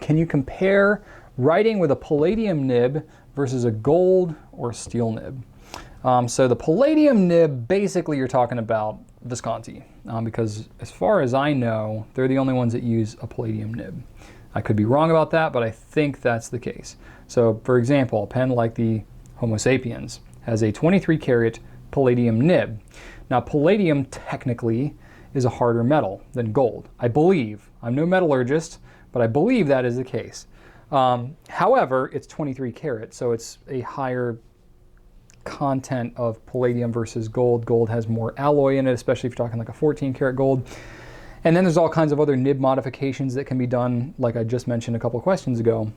can you compare writing with a palladium nib versus a gold or steel nib? So the palladium nib, basically you're talking about Visconti, because as far as I know, they're the only ones that use a palladium nib. I could be wrong about that, but I think that's the case. So for example, a pen like the Homo sapiens has a 23 karat palladium nib. Now palladium technically is a harder metal than gold, I believe. I'm no metallurgist, but I believe that is the case. However, it's 23 karat, so it's a higher content of palladium versus gold. Gold has more alloy in it, especially if you're talking like a 14 karat gold. And then there's all kinds of other nib modifications that can be done, like I just mentioned a couple questions ago,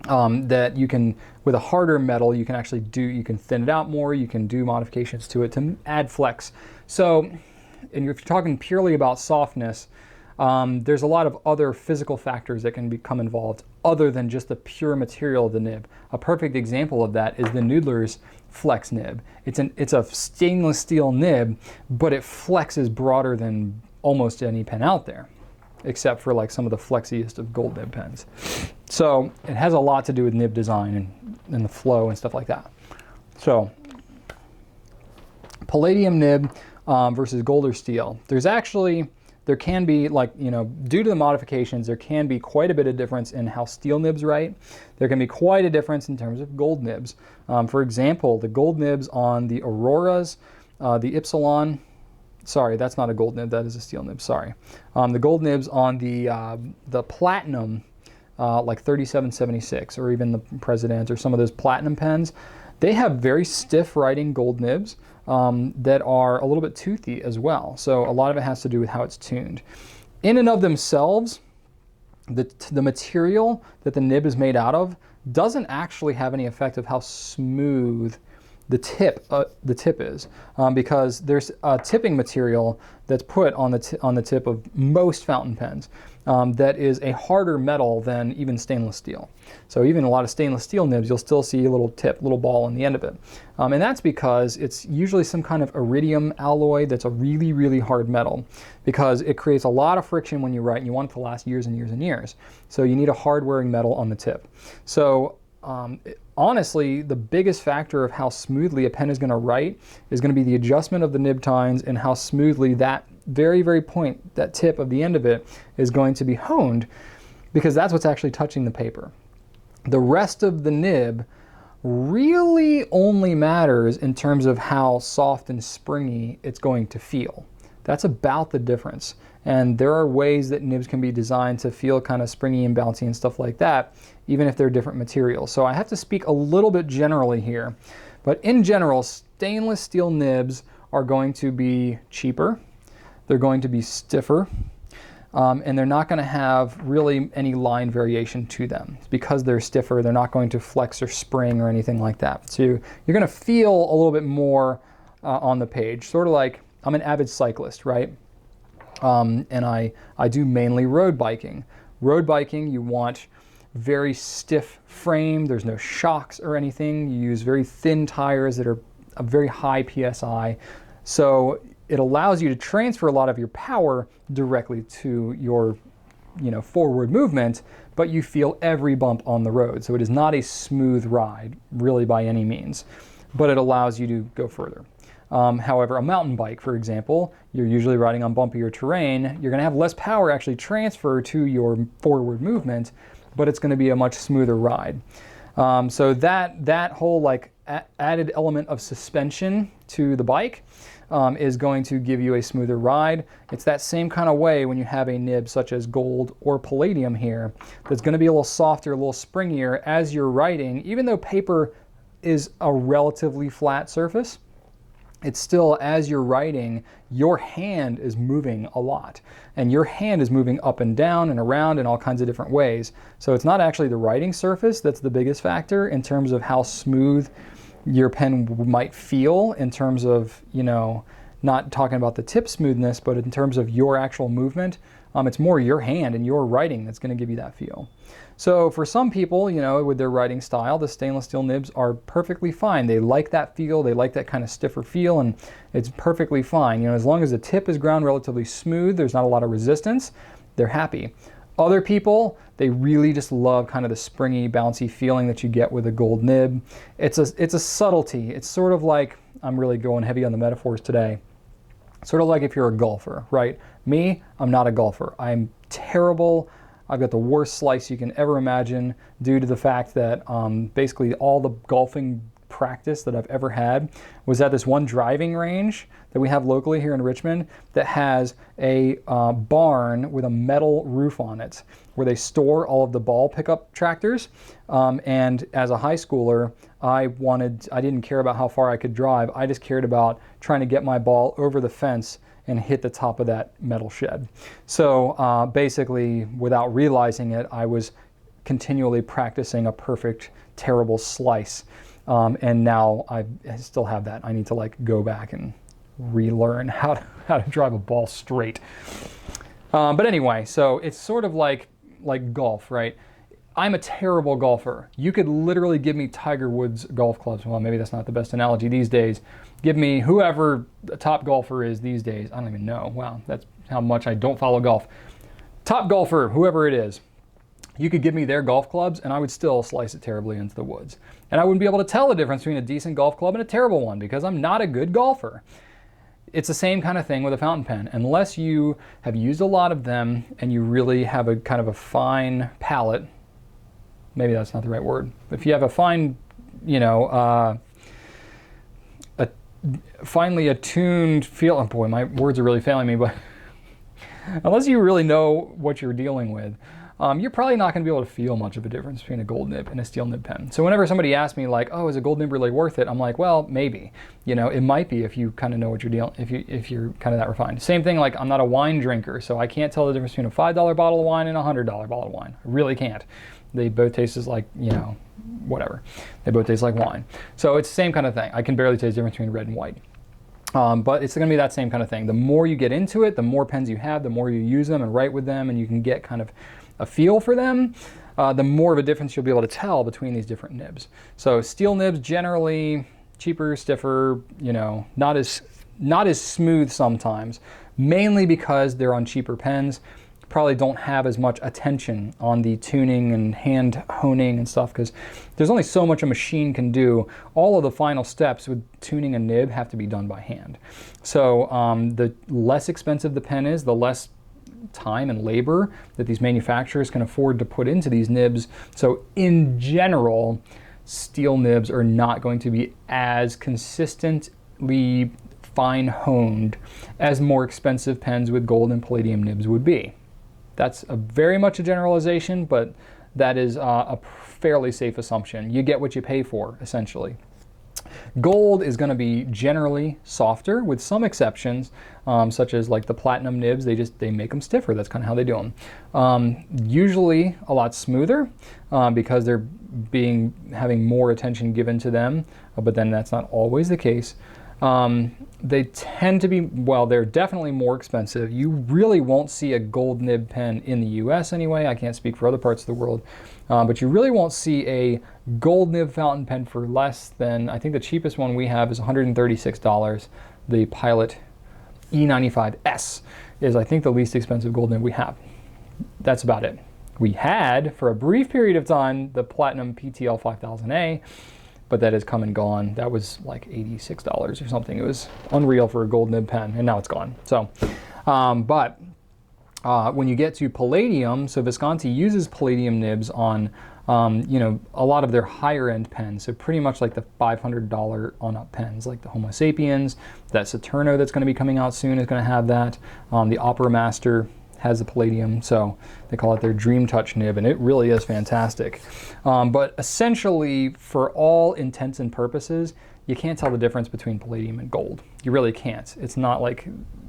that you can, with a harder metal, you can actually do, you can thin it out more, you can do modifications to it to add flex. So, and if you're talking purely about softness, there's a lot of other physical factors that can become involved other than just the pure material of the nib. A perfect example of that is the Noodler's Flex nib. It's a stainless steel nib, but it flexes broader than almost any pen out there, except for like some of the flexiest of gold nib pens. So it has a lot to do with nib design and the flow and stuff like that. So palladium nib versus gold or steel. There can be, like, you know, due to the modifications, there can be quite a bit of difference in how steel nibs write. There can be quite a difference in terms of gold nibs. For example, the gold nibs on the Auroras, the Ypsilon, sorry, that's not a gold nib, that is a steel nib, sorry. The gold nibs on the Platinum, like 3776, or even the President, or some of those Platinum pens, they have very stiff writing gold nibs that are a little bit toothy as well. So a lot of it has to do with how it's tuned. In and of themselves, the material that the nib is made out of doesn't actually have any effect of how smooth the tip is, because there's a tipping material that's put on the tip of most fountain pens that is a harder metal than even stainless steel. So even a lot of stainless steel nibs, you'll still see a little tip, little ball on the end of it. And that's because it's usually some kind of iridium alloy that's a really, really hard metal, because it creates a lot of friction when you write, and you want it to last years and years and years. So you need a hard wearing metal on the tip. So honestly, the biggest factor of how smoothly a pen is going to write is going to be the adjustment of the nib tines and how smoothly that very, very point, that tip of the end of it, is going to be honed, because that's what's actually touching the paper. The rest of the nib really only matters in terms of how soft and springy it's going to feel. That's about the difference. And there are ways that nibs can be designed to feel kind of springy and bouncy and stuff like that, even if they're different materials. So I have to speak a little bit generally here. But in general, stainless steel nibs are going to be cheaper, they're going to be stiffer, and they're not going to have really any line variation to them. Because they're stiffer, they're not going to flex or spring or anything like that. So you're going to feel a little bit more on the page. Sort of like, I'm an avid cyclist, right? And I do mainly road biking. Road biking, you want very stiff frame, there's no shocks or anything. You use very thin tires that are a very high PSI. So it allows you to transfer a lot of your power directly to your, forward movement, but you feel every bump on the road. So it is not a smooth ride, really, by any means, but it allows you to go further. However, a mountain bike, for example, you're usually riding on bumpier terrain. You're going to have less power actually transfer to your forward movement, but it's going to be a much smoother ride. So that whole like added element of suspension to the bike is going to give you a smoother ride. It's that same kind of way when you have a nib such as gold or palladium here, that's going to be a little softer, a little springier as you're writing. Even though paper is a relatively flat surface, it's still, as you're writing, your hand is moving a lot. And your hand is moving up and down and around in all kinds of different ways. So it's not actually the writing surface that's the biggest factor in terms of how smooth your pen might feel, in terms of, not talking about the tip smoothness, but in terms of your actual movement. It's more your hand and your writing that's going to give you that feel. So for some people, with their writing style, the stainless steel nibs are perfectly fine. They like that feel, they like that kind of stiffer feel, and it's perfectly fine. As long as the tip is ground relatively smooth, there's not a lot of resistance, they're happy. Other people, they really just love kind of the springy, bouncy feeling that you get with a gold nib. It's a subtlety. It's sort of like, I'm really going heavy on the metaphors today, sort of like if you're a golfer, right? Me, I'm not a golfer. I'm terrible. I've got the worst slice you can ever imagine due to the fact that basically all the golfing practice that I've ever had was at this one driving range that we have locally here in Richmond that has a barn with a metal roof on it where they store all of the ball pickup tractors. And as a high schooler, I didn't care about how far I could drive. I just cared about trying to get my ball over the fence and hit the top of that metal shed. So basically, without realizing it, I was continually practicing a perfect, terrible slice. And now I still have that. I need to like go back and relearn how to drive a ball straight. But anyway, so it's sort of like golf, right? I'm a terrible golfer. You could literally give me Tiger Woods golf clubs. Well, maybe that's not the best analogy these days. Give me whoever the top golfer is these days. I don't even know. Wow, that's how much I don't follow golf. Top golfer, whoever it is. You could give me their golf clubs and I would still slice it terribly into the woods. And I wouldn't be able to tell the difference between a decent golf club and a terrible one because I'm not a good golfer. It's the same kind of thing with a fountain pen. Unless you have used a lot of them and you really have a kind of a fine palate, maybe that's not the right word. If you have a fine, finely attuned feel, oh boy, my words are really failing me, but unless you really know what you're dealing with, you're probably not going to be able to feel much of a difference between a gold nib and a steel nib pen. So whenever somebody asks me like, oh, is a gold nib really worth it? I'm like, well, maybe. It might be if you kind of know what you're dealing, if you're kind of that refined. Same thing, like I'm not a wine drinker, so I can't tell the difference between a $5 bottle of wine and a $100 bottle of wine. I really can't. They both taste as like, whatever. They both taste like wine. So it's the same kind of thing. I can barely taste the difference between red and white. But it's going to be that same kind of thing. The more you get into it, the more pens you have, the more you use them and write with them, and you can get kind of a feel for them, the more of a difference you'll be able to tell between these different nibs. So steel nibs generally cheaper, stiffer, not as smooth sometimes, mainly because they're on cheaper pens. Probably don't have as much attention on the tuning and hand honing and stuff because there's only so much a machine can do. All of the final steps with tuning a nib have to be done by hand. So the less expensive the pen is, the less time and labor that these manufacturers can afford to put into these nibs. So in general, steel nibs are not going to be as consistently fine honed as more expensive pens with gold and palladium nibs would be. That's very much a generalization, but that is a fairly safe assumption. You get what you pay for, essentially. Gold is going to be generally softer, with some exceptions, such as like the platinum nibs. They make them stiffer. That's kind of how they do them. Usually a lot smoother because they're having more attention given to them, but then that's not always the case. They tend to be, well, they're definitely more expensive. You really won't see a gold nib pen in the US anyway. I can't speak for other parts of the world, but you really won't see a gold nib fountain pen for less than, I think the cheapest one we have is $136. The Pilot E95S is, I think, the least expensive gold nib we have. That's about it. We had, for a brief period of time, the Platinum PTL 5000A, but that has come and gone. That was like $86 or something. It was unreal for a gold nib pen, and now it's gone. So, but when you get to palladium, so Visconti uses palladium nibs on, a lot of their higher end pens. So pretty much like the $500 on up pens, like the Homo sapiens, that Saturno that's going to be coming out soon is going to have that. The Opera Master has the palladium, so they call it their Dream Touch nib, and it really is fantastic. But essentially, for all intents and purposes, you can't tell the difference between palladium and gold. You really can't. It's not like,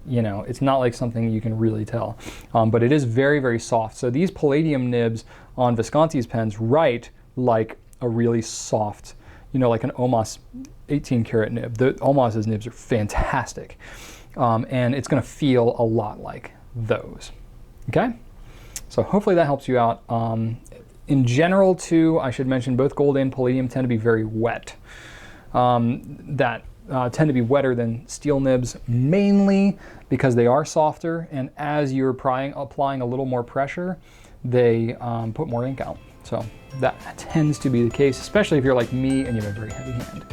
it's not like something you can really tell. But it is very, very soft. So these palladium nibs on Visconti's pens write like a really soft, like an Omos 18 karat nib. The Omos's nibs are fantastic. And it's gonna feel a lot like those. Okay, so hopefully that helps you out. In general, too, I should mention both gold and palladium tend to be very wet. That tend to be wetter than steel nibs, mainly because they are softer, and as you're applying a little more pressure, they put more ink out. So that tends to be the case, especially if you're like me and you have a very heavy hand.